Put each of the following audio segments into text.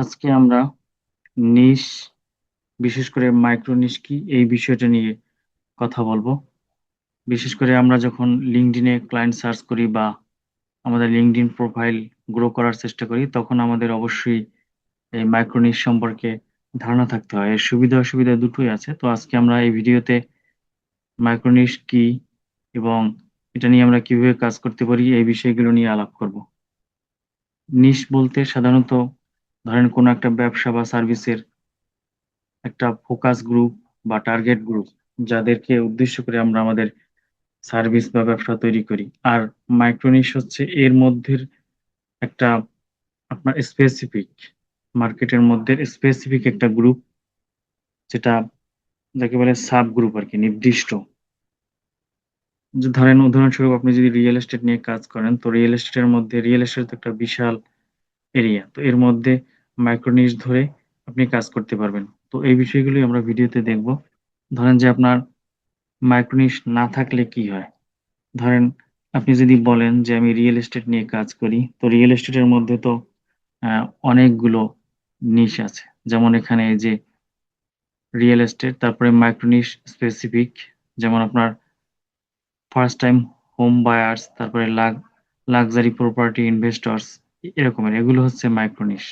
আজকে আমরা নিশ, বিশেষ করে মাইক্রো নিশ কি এই বিষয়টা নিয়ে কথা বলবো। বিশেষ করে আমরা যখন লিঙ্কডইনে ক্লায়েন্ট সার্চ করি বা আমাদের লিঙ্কডইন প্রোফাইল গ্রো করার চেষ্টা করি, তখন আমাদের অবশ্যই এই মাইক্রো নিশ সম্পর্কে ধারণা থাকতে হয়। এর সুবিধা অসুবিধা দুটোই আছে। তো আজকে আমরা এই ভিডিওতে মাইক্রো নিশ কি এবং এটা নিয়ে আমরা কিভাবে কাজ করতে পারি এই বিষয়গুলো নিয়ে আলাপ করব। নিশ বলতে সাধারণত ধরেন কোনো একটা ব্যবসা বা সার্ভিসের একটা ফোকাস গ্রুপ বা টার্গেট গ্রুপ, যাদেরকে উদ্দেশ্য করে আমরা আমাদের সার্ভিস বা ব্যবসা তৈরি করি। আর মাইক্রোনিশ হচ্ছে এর মধ্যে একটা আপনার স্পেসিফিক মার্কেটের মধ্যে স্পেসিফিক একটা গ্রুপ, যেটা যাকে বলে সাব গ্রুপ আর কি, নির্দিষ্ট। যে ধরেন উদাহরণস্বরূপ আপনি যদি রিয়েল এস্টেট নিয়ে কাজ করেন, তো রিয়েল এস্টেটের মধ্যে রিয়েল এস্টেট তো একটা বিশাল এরিয়া, তো এর মধ্যে মাইক্রোনিশ ধরে আপনি কাজ করতে পারবেন। তো এই বিষয়গুলোই আমরা ভিডিওতে দেখব। ধরেন যে আপনার মাইক্রোনিশ না থাকলে কি হয়। ধরেন আপনি যদি বলেন যে আমি রিয়েল এস্টেট নিয়ে কাজ করি, তো রিয়েল এস্টেটের মধ্যে তো অনেকগুলো নিশ আছে। যেমন এখানে এই যে রিয়েল এস্টেট, তারপরে মাইক্রো নিশ স্পেসিফিক, যেমন আপনার ফার্স্ট টাইম হোম বায়ার্স, তারপরে লাক্সারি প্রপার্টি ইনভেস্টর্স, এরকমের এগুলো হচ্ছে মাইক্রো নিশ।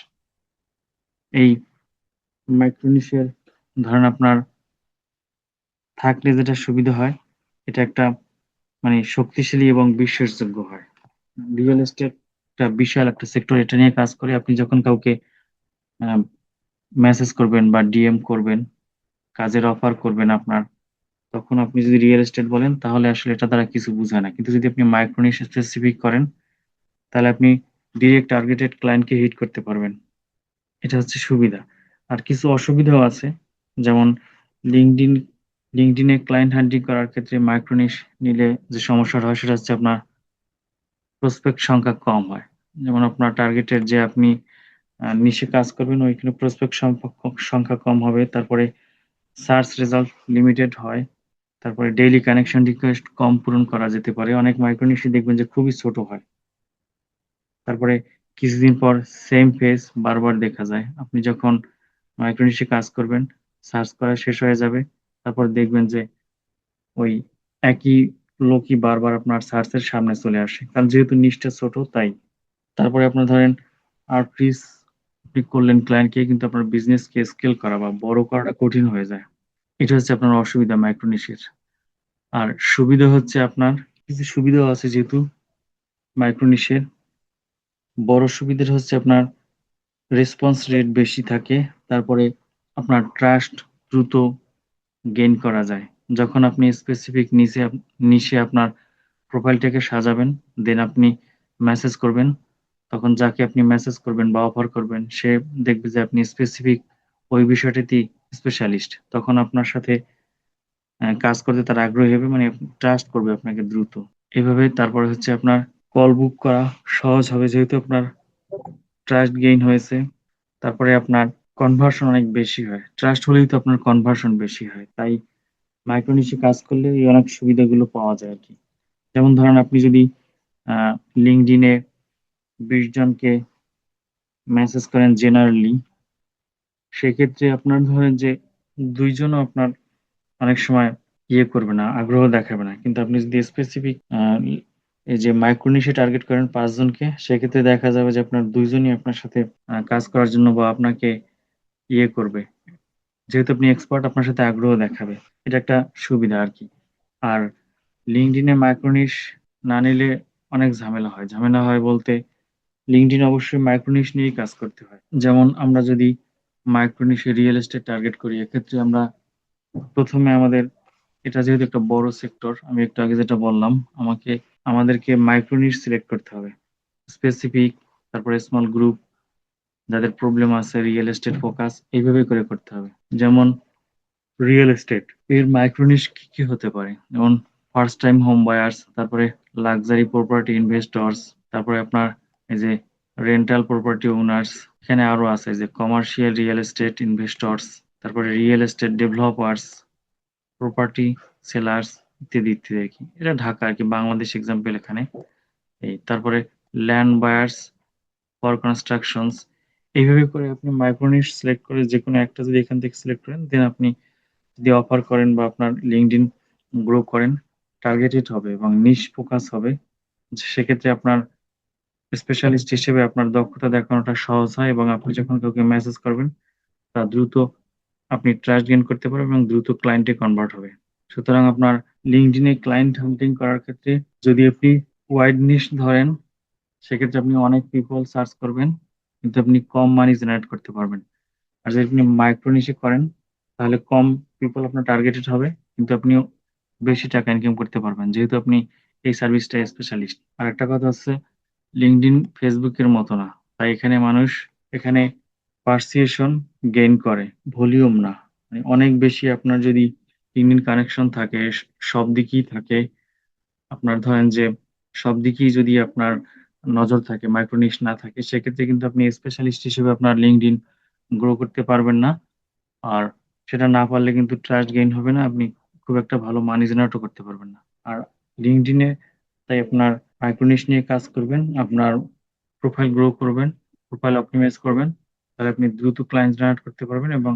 এই মাইক্রো নিশের ধরেন আপনার থাকলে যেটা সুবিধা হয়, এটা একটা মানে শক্তিশালী এবং বিশ্বাসযোগ্য হয়। রিয়েল এস্টেট একটা বিশাল একটা সেক্টর, এটা নিয়ে কাজ করে। আপনি যখন কাউকে মেসেজ করবেন বা ডিএম করবেন, কাজের অফার করবেন আপনার, তখন আপনি যদি রিয়েল এস্টেট বলেন তাহলে আসলে এটা দ্বারা কিছু বোঝায় না। কিন্তু যদি আপনি মাইক্রো নিশ স্পেসিফিক করেন, তাহলে আপনি ডিরেক্ট টার্গেটেড ক্লায়েন্টকে হিট করতে পারবেন। এটা হচ্ছে সুবিধা। আর কিছু অসুবিধাও আছে। যেমন লিঙ্কডইন লিঙ্কডইনে ক্লায়েন্ট হান্টিং করার ক্ষেত্রে মাইক্রো নিশ নিলে যে সমস্যাটা হয়, সেটা হচ্ছে আপনার প্রসপেক্ট সংখ্যা কম হয়। যেমন আপনার টার্গেটের যে আপনি নিশে কাজ করবেন, ওইখানে প্রসপেক্ট সংখ্যা কম হবে। তারপরে সার্চ রেজাল্ট লিমিটেড হয়। তারপরে ডেইলি কানেকশন রিকোয়েস্ট কম পূরণ করা যেতে পারে। অনেক মাইক্রো নিশে দেখবেন যে খুবই ছোট হয়। তারপরে কিছুদিন পর সেম পেজ বারবার দেখা যায়। আপনি যখন মাইক্রো নিশে কাজ করবেন, সার্চ করা শেষ হয়ে যাবে। তারপর দেখবেন যে ওই একই লোকই বারবার আপনার সার্চের সামনে চলে আসে। কারণ যেহেতু নিশটা ছোট তাই। তারপরে আপনার ধরেন আউটরিচ আপনি করলেন ক্লায়েন্টকে, কিন্তু আপনার বিজনেসকে স্কেল করা বা বড় করাটা কঠিন হয়ে যায়। এটা হচ্ছে আপনার অসুবিধা মাইক্রো নিশের। আর সুবিধা হচ্ছে আপনার কিছু সুবিধাও আছে যেহেতু মাইক্রো নিশের। বড় সুবিধাটা হচ্ছে আপনার রেসপন্স রেট বেশি থাকে। তারপরে আপনার ট্রাস্ট দ্রুত গেইন করা যায়। যখন আপনি স্পেসিফিক নিশে আপনার প্রোফাইলটাকে সাজাবেন, দেন আপনি মেসেজ করবেন, তখন যাকে আপনি মেসেজ করবেন বা অফার করবেন, সে দেখবে যে আপনি স্পেসিফিক ওই বিষয়টাতেই স্পেশালিস্ট। তখন আপনার সাথে কাজ করতে তারা আগ্রহী হবে, মানে ট্রাস্ট করবে আপনাকে দ্রুত। এভাবে তারপরে হচ্ছে আপনার কল বুক করা সহজ হবে, যেহেতু আপনার ট্রাস্ট গেইন হয়েছে। তারপরে আপনার কনভার্সন অনেক বেশি হয়। ট্রাস্ট হলেই তো আপনার কনভার্সন বেশি হয়। তাই মাইক্রো নিশে কাজ করলে এই অনেক সুবিধাগুলো পাওয়া যায় আরকি। যেমন ধরেন আপনি যদি আ LinkedIn এ ২০ জনকে মেসেজ করেন জেনারেলি, সেক্ষেত্রে আপনার ধরেন যে ২ জনও আপনার অনেক সময় করবে না, আগ্রহ দেখাবে না। কিন্তু আপনি যদি স্পেসিফিক এই যে মাইক্রো নিশে টার্গেট করেন ৫ জনকে, সেক্ষেত্রে দেখা যাবে যে আপনার ২ জনই আপনার সাথে কাজ করার জন্য বা আপনাকে করবে। যেহেতু আপনি এক্সপার্ট, আপনার সাথে আগ্রহ দেখাবে। এটা একটা সুবিধা আরকি। আর LinkedIn এ মাইক্রো নিশ না নিলে অনেক ঝামেলা হয়। ঝামেলা হয় বলতে LinkedIn অবশ্যই মাইক্রো নিশ নিয়েই কাজ করতে হয়। যেমন আমরা যদি মাইক্রো নিশে রিয়েল এস্টেট টার্গেট করি, এক্ষেত্রে আমরা ১ম এ এটা যেহেতু একটা বড় সেক্টর, আমি একটু আগে যেটা বললাম, আমাদেরকে মাইক্রো নিশ সিলেক্ট করতে হবে। স্পেসিফিক, তারপরে স্মল গ্রুপ, যাদের প্রবলেম আছে, রিয়েল এস্টেট ফোকাস, এইভাবে করে করতে হবে। যেমন রিয়েল এস্টেট এর মাইক্রো নিশ কি হতে পারে? যেমন ফার্স্ট টাইম হোম বায়ার্স, তারপরে লাক্সারি প্রপার্টি ইনভেস্টরস, তারপরে আপনার এই যে রেন্টাল প্রপার্টি ওনার্স, এখানে আরো আছে যে কমার্শিয়াল রিয়েল এস্টেট ইনভেস্টরস, তারপরে real estate developers, property sellers, ইত্যাদি ইত্যাদি আরকি। এটা ঢাকা আরকি, বাংলাদেশ এক্সাম্পল এখানে। তারপরে ল্যান্ড বায়ার্স ফর কনস্ট্রাকশনস, এইভাবে করে আপনি মাইক্রো নিশ সিলেক্ট করে যেকোনো একটা যদি এখান থেকে সিলেক্ট করেন, দেন আপনি যদি অফার করেন বা আপনার LinkedIn গ্রো করেন, টার্গেটেড হবে এবং নিশ ফোকাস হবে। সেক্ষেত্রে আপনার স্পেশালিস্ট হিসেবে আপনার দক্ষতা দেখানোটা সহজ হয় এবং আপনি যখন কাউকে মেসেজ করবেন, তা দ্রুত আপনি ট্রাস্ট গেইন করতে পারবেন এবং দ্রুত ক্লায়েন্টে কনভার্ট হবে। সুতরাং আপনার LinkedIn এ ক্লায়েন্ট হান্টিং করার ক্ষেত্রে যদি আপনি ওয়াইড নিশ ধরেন, সেক্ষেত্রে আপনি অনেক পিপল সার্চ করবেন, কিন্তু আপনি কম মানি জেনারেট করতে পারবেন। আর যদি আপনি মাইক্রো নিশে করেন, তাহলে কম পিপল আপনার টার্গেটেড হবে, কিন্তু আপনিও বেশি টাকা ইনকাম করতে পারবেন। যেহেতু আপনি এই সার্ভিসটায় স্পেশালিস্ট। আরেকটা কথা হচ্ছে LinkedIn Facebook এর মতো না। তাই এখানে পারসুয়েশন গেইন করে, ভলিউম না। মানে অনেক বেশি আপনার যদি LinkedIn কানেকশন থাকে, সব দিকেই থাকে, আপনার ধরেন যে সব দিকেই যদি আপনার নজর থাকে, মাইক্রো নিশ না থাকে, সেক্ষেত্রে কিন্তু আপনি স্পেশালিস্ট হিসেবে আপনার LinkedIn গ্রো করতে পারবেন না। আর সেটা না পারলে কিন্তু ট্রাস্ট গেইন হবে না। আপনি খুব একটা ভালো মানি জেনারেটও করতে পারবেন না। আর LinkedIn এ তাই আপনার মাইক্রো নিশ নিয়ে কাজ করবেন, আপনার প্রোফাইল গ্রো করবেন, প্রোফাইল অপটিমাইজ করবেন। তাহলে আপনি দ্রুত ক্লায়েন্ট জেনারেট করতে পারবেন এবং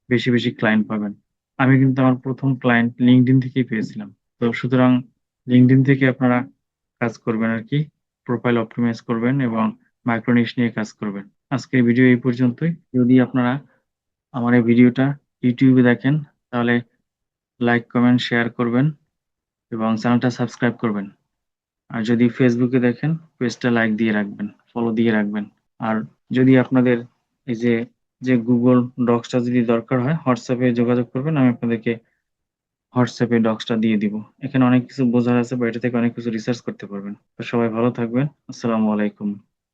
বেশি, বেশি ক্লায়েন্ট পাবেন। আমি কিন্তু আমার ১ম ক্লায়েন্ট LinkedIn থেকেই পেয়েছিলাম। তো সুতরাং LinkedIn থেকে আপনারা কাজ করবেন আরকি। প্রোফাইল অপটিমাইজ করবেন এবং মাইক্রো নিশ নিয়ে কাজ করবেন। আজকের ভিডিও এই পর্যন্তই। যদি আপনারা আমার এই ভিডিওটা YouTube এ দেখেন, তাহলে লাইক, কমেন্ট, শেয়ার করবেন এবং চ্যানেলটা সাবস্ক্রাইব করবেন। আর যদি Facebook এ দেখেন, পেজটা লাইক দিয়ে রাখবেন, ফলো দিয়ে রাখবেন। আর যদি আপনাদের এই যে Google Docs টা যদি দরকার হয়, WhatsApp এ যোগাযোগ করবেন। আমি আপনাদেরকে WhatsApp এ ডক্স টা দিয়ে দিব। এখানে অনেক কিছু বোঝার আছে বা এটা থেকে অনেক কিছু রিসার্চ করতে পারবেন। তো সবাই ভালো থাকবেন। আসসালামু আলাইকুম।